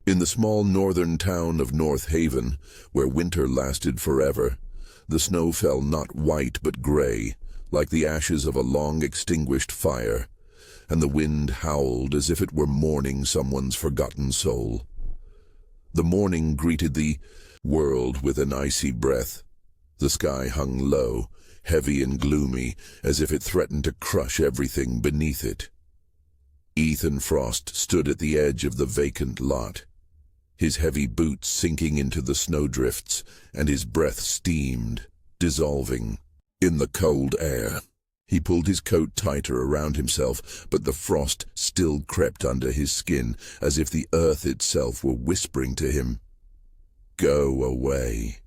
In the small northern town of North Haven, where winter lasted forever, the snow fell not white but gray, like the ashes of a long-extinguished fire, and the wind howled as if it were mourning someone's forgotten soul. The morning greeted the world with an icy breath. The sky hung low, heavy and gloomy, as if it threatened to crush everything beneath it. Ethan Frost stood at the edge of the vacant lot, his heavy boots sinking into the snowdrifts, and his breath steamed, dissolving in the cold air. He pulled his coat tighter around himself, but the frost still crept under his skin, as if the earth itself were whispering to him, "Go away."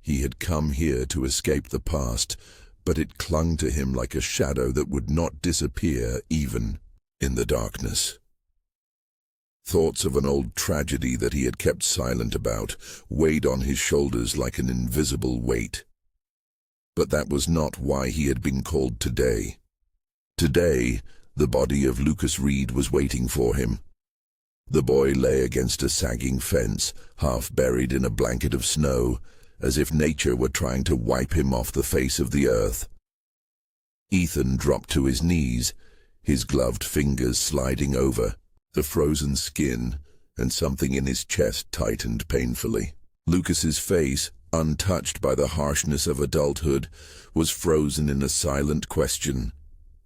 He had come here to escape the past, but it clung to him like a shadow that would not disappear even in the darkness. Thoughts of an old tragedy that he had kept silent about weighed on his shoulders like an invisible weight. But that was not why he had been called today. Today, the body of Lucas Reed was waiting for him. The boy lay against a sagging fence, half buried in a blanket of snow, as if nature were trying to wipe him off the face of the earth. Ethan dropped to his knees, his gloved fingers sliding over the frozen skin, and something in his chest tightened painfully. Lucas's face, untouched by the harshness of adulthood, was frozen in a silent question,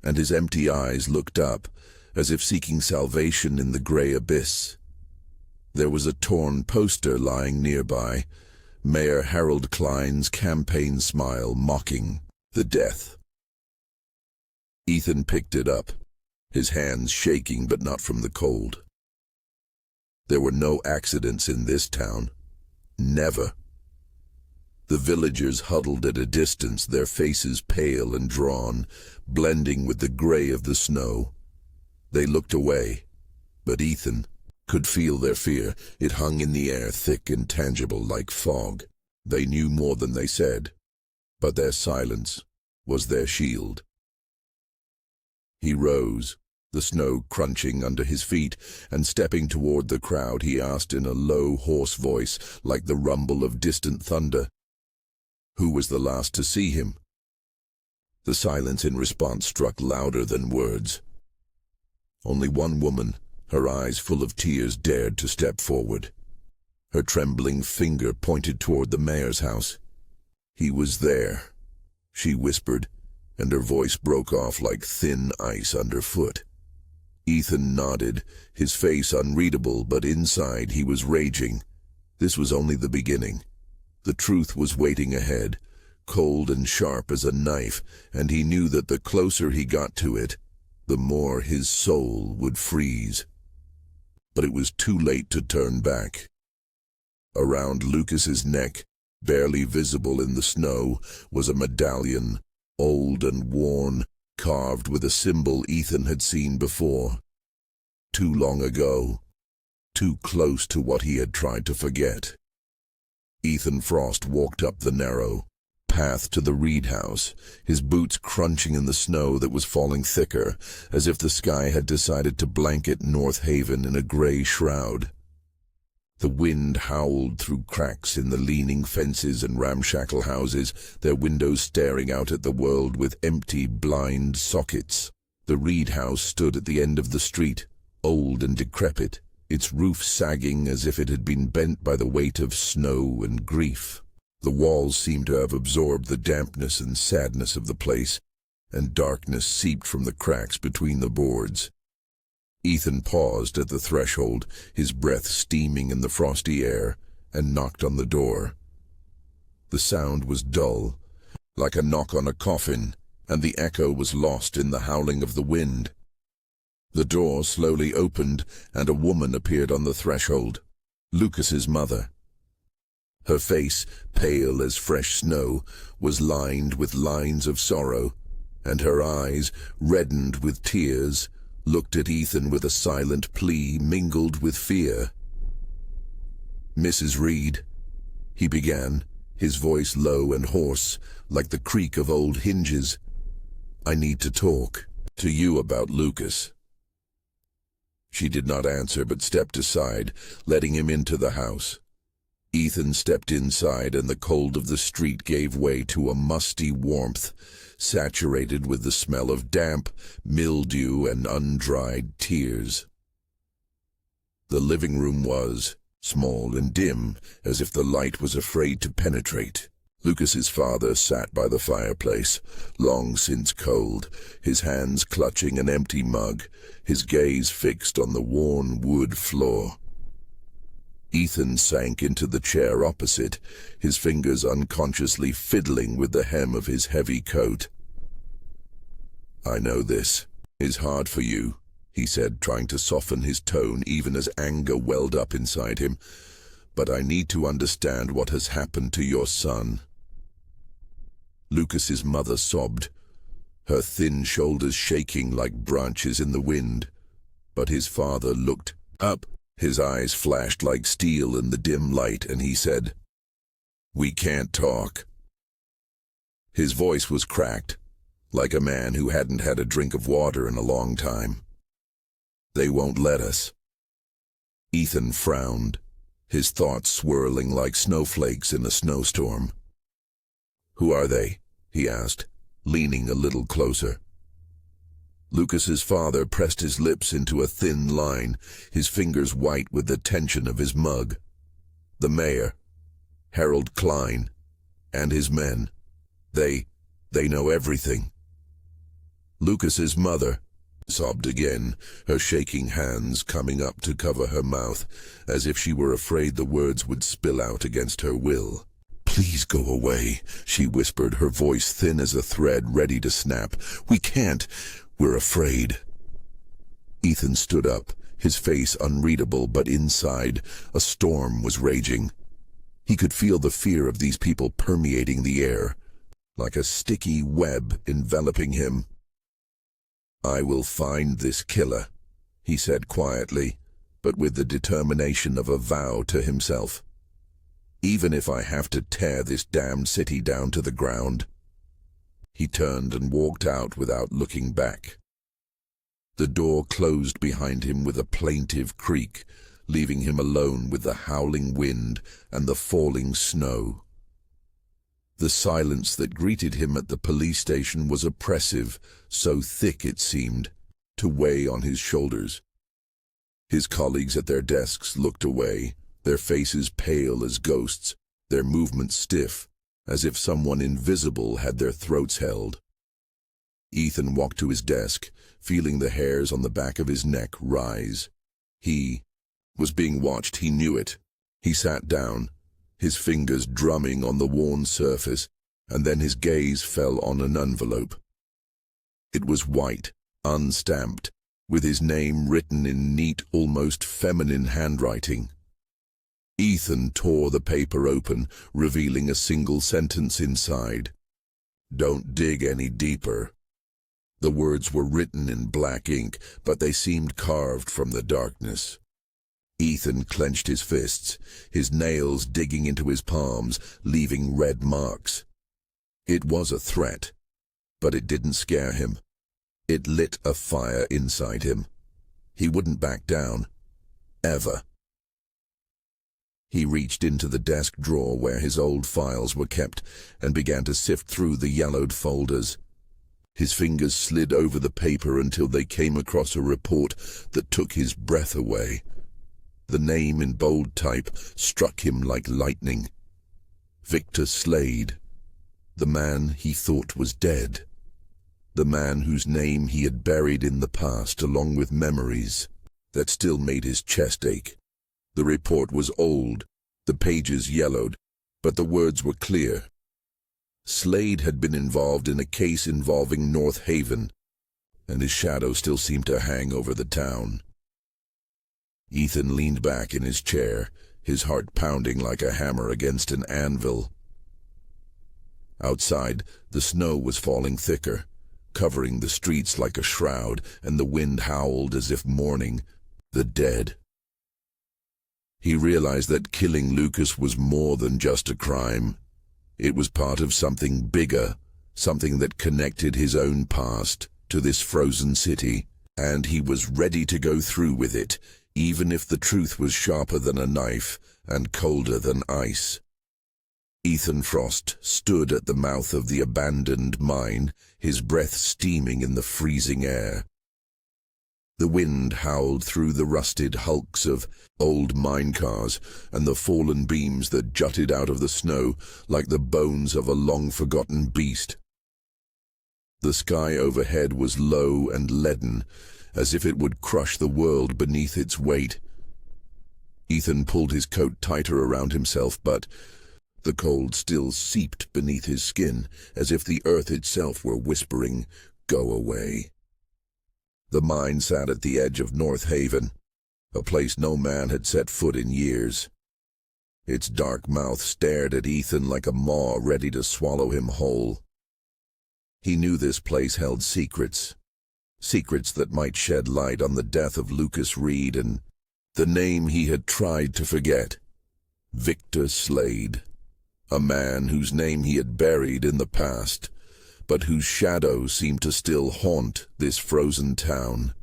and his empty eyes looked up, as if seeking salvation in the gray abyss. There was a torn poster lying nearby, Mayor Harold Klein's campaign smile mocking the death. Ethan picked it up, his hands shaking but not from the cold. There were no accidents in this town. Never. The villagers huddled at a distance, their faces pale and drawn, blending with the gray of the snow. They looked away, but Ethan could feel their fear. It hung in the air, thick and tangible like fog. They knew more than they said, but their silence was their shield. He rose, the snow crunching under his feet, and stepping toward the crowd, he asked in a low, hoarse voice, like the rumble of distant thunder, who was the last to see him? The silence in response struck louder than words. Only one woman, her eyes full of tears, dared to step forward. Her trembling finger pointed toward the mayor's house. "He was there," she whispered, and her voice broke off like thin ice underfoot. Ethan nodded, his face unreadable, but inside he was raging. This was only the beginning. The truth was waiting ahead, cold and sharp as a knife, and he knew that the closer he got to it, the more his soul would freeze. But it was too late to turn back. Around Lucas's neck, barely visible in the snow, was a medallion, old and worn, carved with a symbol Ethan had seen before. Too long ago, too close to what he had tried to forget. Ethan Frost walked up the narrow path to the Reed house, his boots crunching in the snow that was falling thicker, as if the sky had decided to blanket North Haven in a gray shroud. The wind howled through cracks in the leaning fences and ramshackle houses, their windows staring out at the world with empty, blind sockets. The Reed house stood at the end of the street, old and decrepit, its roof sagging as if it had been bent by the weight of snow and grief. The walls seemed to have absorbed the dampness and sadness of the place, and darkness seeped from the cracks between the boards. Ethan paused at the threshold, his breath steaming in the frosty air, and knocked on the door. The sound was dull, like a knock on a coffin, and the echo was lost in the howling of the wind. The door slowly opened, and a woman appeared on the threshold, Lucas's mother. Her face, pale as fresh snow, was lined with lines of sorrow, and her eyes, reddened with tears, looked at Ethan with a silent plea mingled with fear. "Mrs. Reed," he began, his voice low and hoarse, like the creak of old hinges, "I need to talk to you about Lucas." She did not answer but stepped aside, letting him into the house. Ethan stepped inside, and the cold of the street gave way to a musty warmth, saturated with the smell of damp, mildew, and undried tears. The living room was small and dim, as if the light was afraid to penetrate. Lucas's father sat by the fireplace, long since cold, his hands clutching an empty mug, his gaze fixed on the worn wood floor. Ethan sank into the chair opposite, his fingers unconsciously fiddling with the hem of his heavy coat. "I know this is hard for you," he said, trying to soften his tone even as anger welled up inside him, "but I need to understand what has happened to your son." Lucas's mother sobbed, her thin shoulders shaking like branches in the wind. But his father looked up, his eyes flashed like steel in the dim light, and he said, "We can't talk." His voice was cracked, like a man who hadn't had a drink of water in a long time. "They won't let us." Ethan frowned, his thoughts swirling like snowflakes in a snowstorm. "Who are they?" he asked, leaning a little closer. Lucas's father pressed his lips into a thin line, his fingers white with the tension of his mug. "The mayor, Harold Klein, and his men. They know everything." Lucas's mother sobbed again, her shaking hands coming up to cover her mouth, as if she were afraid the words would spill out against her will. "Please go away," she whispered, her voice thin as a thread ready to snap. "We can't. We're afraid." Ethan stood up, his face unreadable, but inside, a storm was raging. He could feel the fear of these people permeating the air, like a sticky web enveloping him. "I will find this killer," he said quietly, but with the determination of a vow to himself. "Even if I have to tear this damned city down to the ground." He turned and walked out without looking back. The door closed behind him with a plaintive creak, leaving him alone with the howling wind and the falling snow. The silence that greeted him at the police station was oppressive, so thick it seemed to weigh on his shoulders. His colleagues at their desks looked away, their faces pale as ghosts, their movements stiff, as if someone invisible had their throats held. Ethan walked to his desk, feeling the hairs on the back of his neck rise. He was being watched, he knew it. He sat down, his fingers drumming on the worn surface, and then his gaze fell on an envelope. It was white, unstamped, with his name written in neat, almost feminine handwriting. Ethan tore the paper open, revealing a single sentence inside. "Don't dig any deeper." The words were written in black ink, but they seemed carved from the darkness. Ethan clenched his fists, his nails digging into his palms, leaving red marks. It was a threat, but it didn't scare him. It lit a fire inside him. He wouldn't back down. Ever. He reached into the desk drawer where his old files were kept and began to sift through the yellowed folders. His fingers slid over the paper until they came across a report that took his breath away. The name in bold type struck him like lightning. Victor Slade. The man he thought was dead. The man whose name he had buried in the past along with memories that still made his chest ache. The report was old, the pages yellowed, but the words were clear. Slade had been involved in a case involving North Haven, and his shadow still seemed to hang over the town. Ethan leaned back in his chair, his heart pounding like a hammer against an anvil. Outside, the snow was falling thicker, covering the streets like a shroud, and the wind howled as if mourning the dead. He realized that killing Lucas was more than just a crime. It was part of something bigger, something that connected his own past to this frozen city. and he was ready to go through with it, even if the truth was sharper than a knife and colder than ice. Ethan Frost stood at the mouth of the abandoned mine, his breath steaming in the freezing air. The wind howled through the rusted hulks of old mine cars and the fallen beams that jutted out of the snow like the bones of a long-forgotten beast. The sky overhead was low and leaden, as if it would crush the world beneath its weight. Ethan pulled his coat tighter around himself, but the cold still seeped beneath his skin, as if the earth itself were whispering, "Go away." The mine sat at the edge of North Haven, a place no man had set foot in years. Its dark mouth stared at Ethan like a maw ready to swallow him whole. He knew this place held secrets that might shed light on the death of Lucas Reed and the name he had tried to forget, Victor Slade, a man whose name he had buried in the past, but whose shadow seemed to still haunt this frozen town.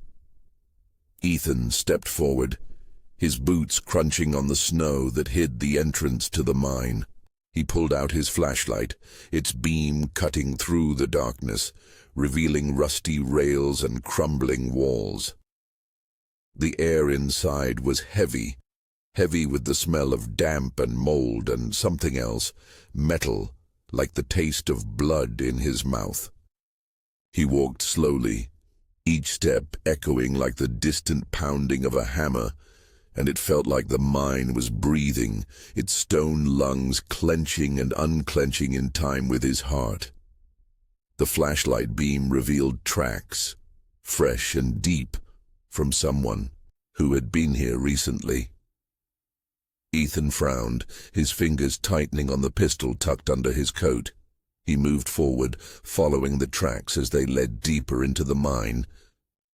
Ethan stepped forward, his boots crunching on the snow that hid the entrance to the mine. He pulled out his flashlight, its beam cutting through the darkness, revealing rusty rails and crumbling walls. The air inside was heavy with the smell of damp and mold and something else, metal, like the taste of blood in his mouth. He walked slowly, each step echoing like the distant pounding of a hammer, and it felt like the mine was breathing, its stone lungs clenching and unclenching in time with his heart. The flashlight beam revealed tracks, fresh and deep, from someone who had been here recently. Ethan frowned, his fingers tightening on the pistol tucked under his coat. He moved forward, following the tracks as they led deeper into the mine.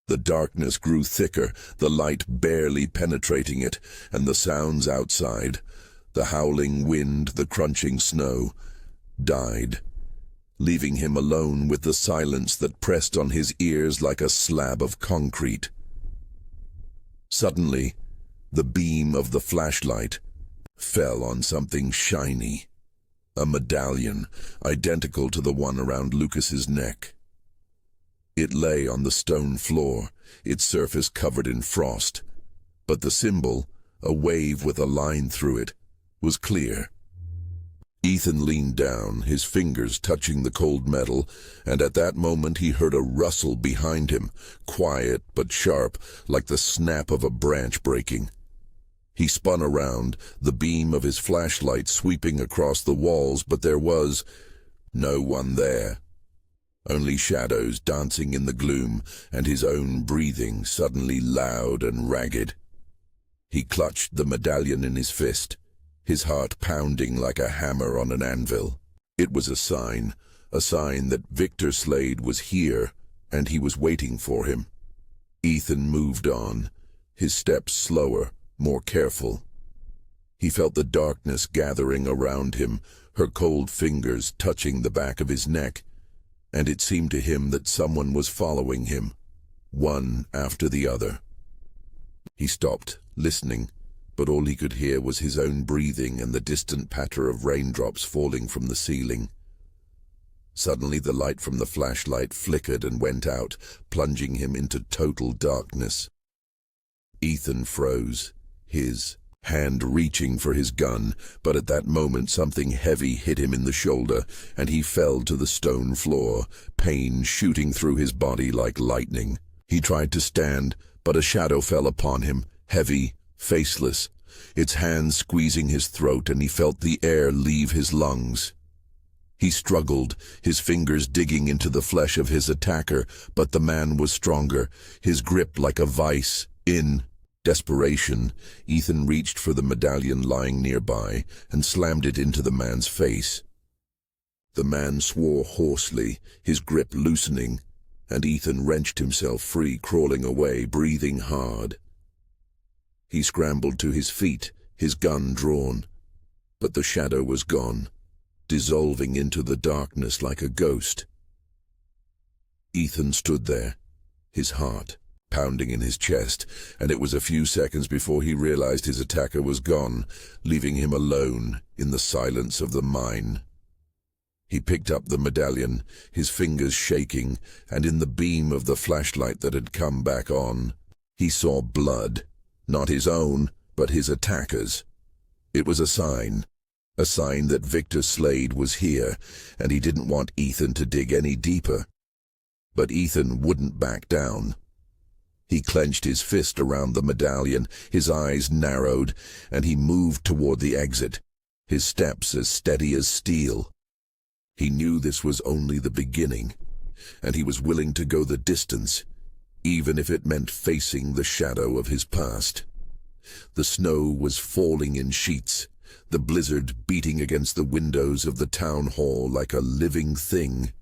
The darkness grew thicker, the light barely penetrating it, and the sounds outside, the howling wind, the crunching snow, died, leaving him alone with the silence that pressed on his ears like a slab of concrete. Suddenly, the beam of the flashlight fell on something shiny, a medallion identical to the one around Lucas's neck. It lay on the stone floor, its surface covered in frost, but the symbol, a wave with a line through it, was clear. Ethan leaned down, his fingers touching the cold metal, and at that moment he heard a rustle behind him, quiet but sharp, like the snap of a branch breaking. He spun around, the beam of his flashlight sweeping across the walls, but there was no one there. Only shadows dancing in the gloom, and his own breathing suddenly loud and ragged. He clutched the medallion in his fist, his heart pounding like a hammer on an anvil. It was a sign that Victor Slade was here, and he was waiting for him. Ethan moved on, his steps slower, more careful. He felt the darkness gathering around him, her cold fingers touching the back of his neck, and it seemed to him that someone was following him, one after the other. He stopped, listening, but all he could hear was his own breathing and the distant patter of raindrops falling from the ceiling. Suddenly the light from the flashlight flickered and went out, plunging him into total darkness. Ethan froze, his hand reaching for his gun, but at that moment something heavy hit him in the shoulder, and he fell to the stone floor, pain shooting through his body like lightning. He tried to stand, but a shadow fell upon him, heavy, faceless, its hands squeezing his throat, and he felt the air leave his lungs. He struggled, his fingers digging into the flesh of his attacker, but the man was stronger, his grip like a vice. In desperation, Ethan reached for the medallion lying nearby and slammed it into the man's face. The man swore hoarsely, his grip loosening, and Ethan wrenched himself free, crawling away, breathing hard. He scrambled to his feet, his gun drawn, but the shadow was gone, dissolving into the darkness like a ghost. Ethan stood there, his heart pounding in his chest, and it was a few seconds before he realized his attacker was gone, leaving him alone in the silence of the mine. He picked up the medallion, his fingers shaking, and in the beam of the flashlight that had come back on, he saw blood, not his own, but his attacker's. It was a sign that Victor Slade was here, and he didn't want Ethan to dig any deeper. But Ethan wouldn't back down. He clenched his fist around the medallion, his eyes narrowed, and he moved toward the exit, his steps as steady as steel. He knew this was only the beginning, and he was willing to go the distance, even if it meant facing the shadow of his past. The snow was falling in sheets, the blizzard beating against the windows of the town hall like a living thing,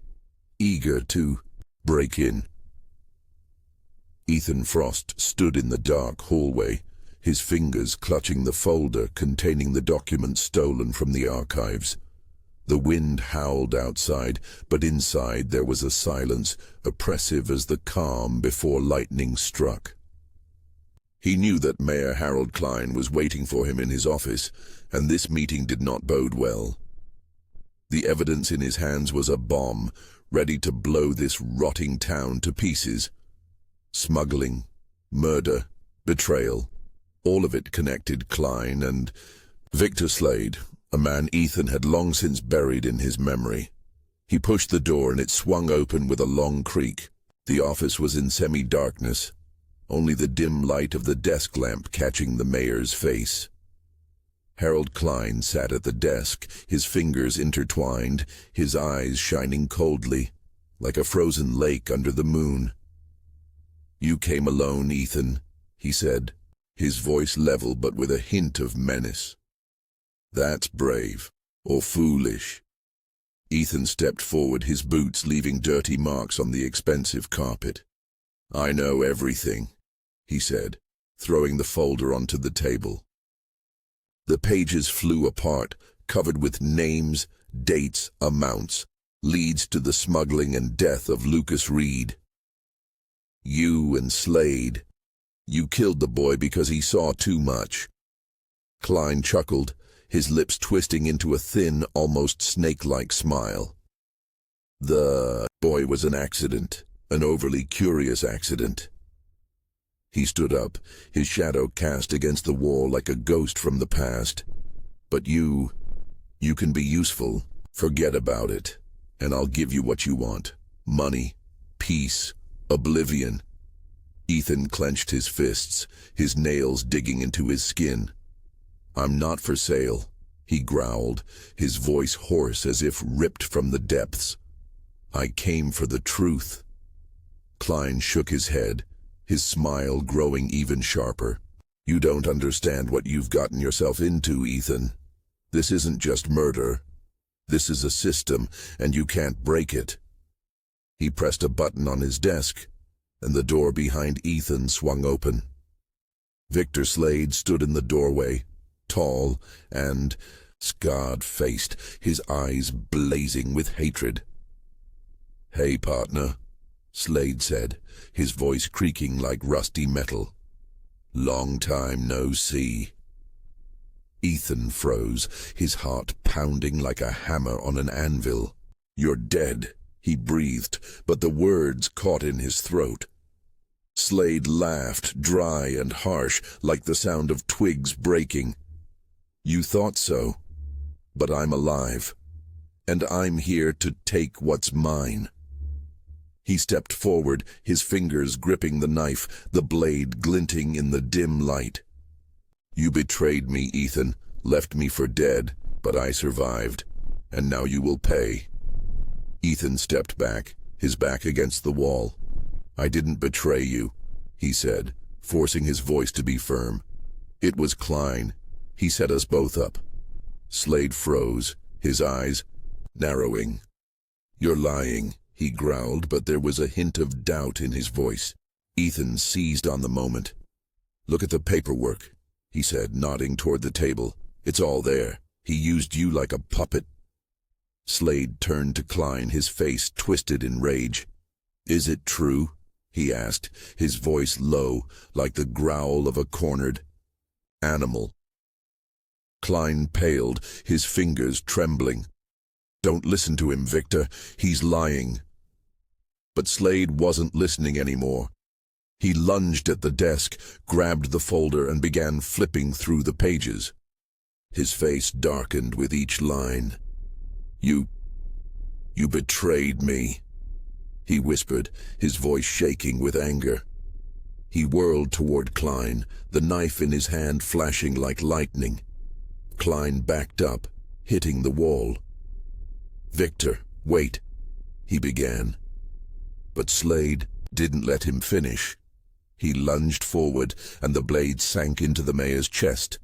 eager to break in. Ethan Frost stood in the dark hallway, his fingers clutching the folder containing the documents stolen from the archives. The wind howled outside, but inside there was a silence oppressive as the calm before lightning struck. He knew that Mayor Harold Klein was waiting for him in his office, and this meeting did not bode well. The evidence in his hands was a bomb, ready to blow this rotting town to pieces. Smuggling, murder, betrayal, all of it connected Klein and Victor Slade, a man Ethan had long since buried in his memory. He pushed the door and it swung open with a long creak. The office was in semi-darkness, only the dim light of the desk lamp catching the mayor's face. Harold Klein sat at the desk, his fingers intertwined, his eyes shining coldly, like a frozen lake under the moon. "You came alone, Ethan," he said, his voice level but with a hint of menace. "That's brave, or foolish." Ethan stepped forward, his boots leaving dirty marks on the expensive carpet. "I know everything," he said, throwing the folder onto the table. The pages flew apart, covered with names, dates, amounts, leads to the smuggling and death of Lucas Reed. "You and Slade. You killed the boy because he saw too much." Klein chuckled, his lips twisting into a thin, almost snake-like smile. "The boy was an accident, an overly curious accident." He stood up, his shadow cast against the wall like a ghost from the past. "But you can be useful. Forget about it, and I'll give you what you want. Money, peace, oblivion." Ethan clenched his fists, his nails digging into his skin. "I'm not for sale," he growled, his voice hoarse as if ripped from the depths. "I came for the truth." Klein shook his head, his smile growing even sharper. "You don't understand what you've gotten yourself into, Ethan. This isn't just murder. This is a system, and you can't break it." He pressed a button on his desk, and the door behind Ethan swung open. Victor Slade stood in the doorway, tall and scarred-faced, his eyes blazing with hatred. "Hey, partner," Slade said, his voice creaking like rusty metal. "Long time no see." Ethan froze, his heart pounding like a hammer on an anvil. "You're dead," he breathed, but the words caught in his throat. Slade laughed, dry and harsh, like the sound of twigs breaking. "You thought so, but I'm alive, and I'm here to take what's mine." He stepped forward, his fingers gripping the knife, the blade glinting in the dim light. "You betrayed me, Ethan, left me for dead, but I survived, and now you will pay." Ethan stepped back, his back against the wall. "I didn't betray you," he said, forcing his voice to be firm. "It was Klein. He set us both up." Slade froze, his eyes narrowing. "You're lying," he growled, but there was a hint of doubt in his voice. Ethan seized on the moment. "Look at the paperwork," he said, nodding toward the table. "It's all there. He used you like a puppet." Slade turned to Klein, his face twisted in rage. "Is it true?" he asked, his voice low, like the growl of a cornered animal. Klein paled, his fingers trembling. "Don't listen to him, Victor. He's lying." But Slade wasn't listening anymore. He lunged at the desk, grabbed the folder, and began flipping through the pages. His face darkened with each line. You betrayed me," he whispered, his voice shaking with anger. He whirled toward Klein, the knife in his hand flashing like lightning. Klein backed up, hitting the wall. "Victor, wait," he began. But Slade didn't let him finish. He lunged forward, and the blade sank into the mayor's chest.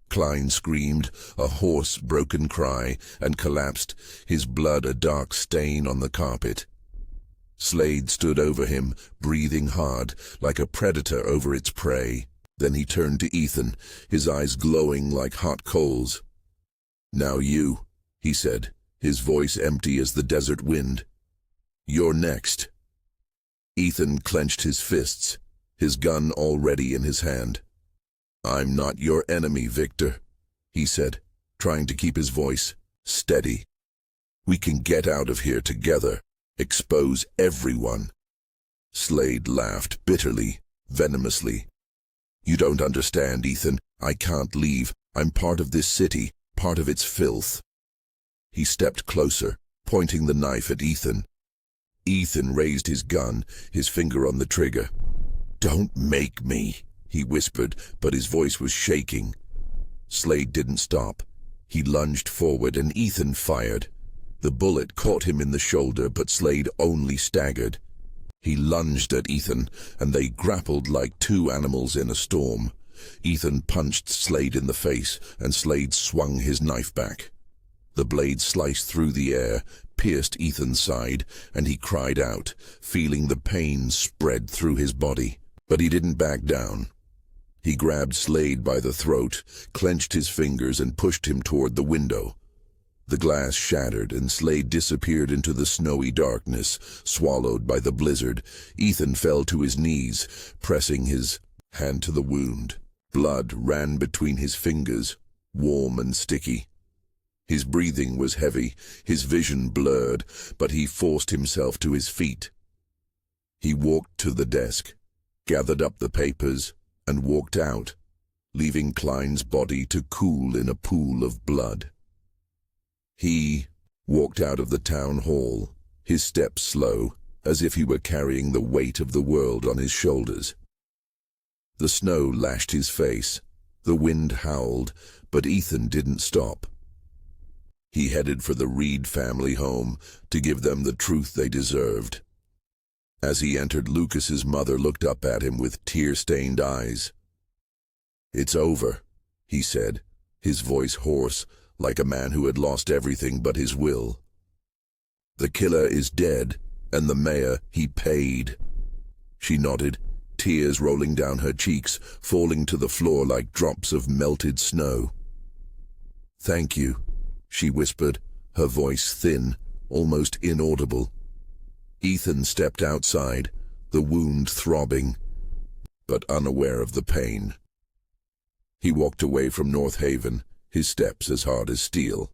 Klein screamed, a hoarse, broken cry, and collapsed, his blood a dark stain on the carpet. Slade stood over him, breathing hard, like a predator over its prey. Then he turned to Ethan, his eyes glowing like hot coals. "Now you," he said, his voice empty as the desert wind. "You're next." Ethan clenched his fists, his gun already in his hand. "I'm not your enemy, Victor," he said, trying to keep his voice steady. "We can get out of here together, expose everyone." Slade laughed bitterly, venomously. "You don't understand, Ethan. I can't leave. I'm part of this city, part of its filth." He stepped closer, pointing the knife at Ethan. Ethan raised his gun, his finger on the trigger. "Don't make me," he whispered, but his voice was shaking. Slade didn't stop. He lunged forward and Ethan fired. The bullet caught him in the shoulder, but Slade only staggered. He lunged at Ethan, and they grappled like two animals in a storm. Ethan punched Slade in the face, and Slade swung his knife back. The blade sliced through the air, pierced Ethan's side, and he cried out, feeling the pain spread through his body. But he didn't back down. He grabbed Slade by the throat, clenched his fingers, and pushed him toward the window. The glass shattered, and Slade disappeared into the snowy darkness, swallowed by the blizzard. Ethan fell to his knees, pressing his hand to the wound. Blood ran between his fingers, warm and sticky. His breathing was heavy, his vision blurred, but he forced himself to his feet. He walked to the desk, gathered up the papers, and walked out, leaving Klein's body to cool in a pool of blood. He walked out of the town hall, his steps slow, as if he were carrying the weight of the world on his shoulders. The snow lashed his face, the wind howled, but Ethan didn't stop. He headed for the Reed family home to give them the truth they deserved. As he entered, Lucas's mother looked up at him with tear-stained eyes. "It's over," he said, his voice hoarse, like a man who had lost everything but his will. "The killer is dead, and the mayor, he paid." She nodded, tears rolling down her cheeks, falling to the floor like drops of melted snow. "Thank you," she whispered, her voice thin, almost inaudible. Ethan stepped outside, the wound throbbing, but unaware of the pain. He walked away from North Haven, his steps as hard as steel.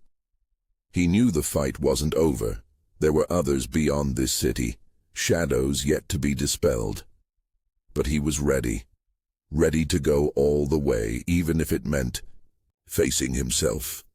He knew the fight wasn't over. There were others beyond this city, shadows yet to be dispelled. But he was ready to go all the way, even if it meant facing himself.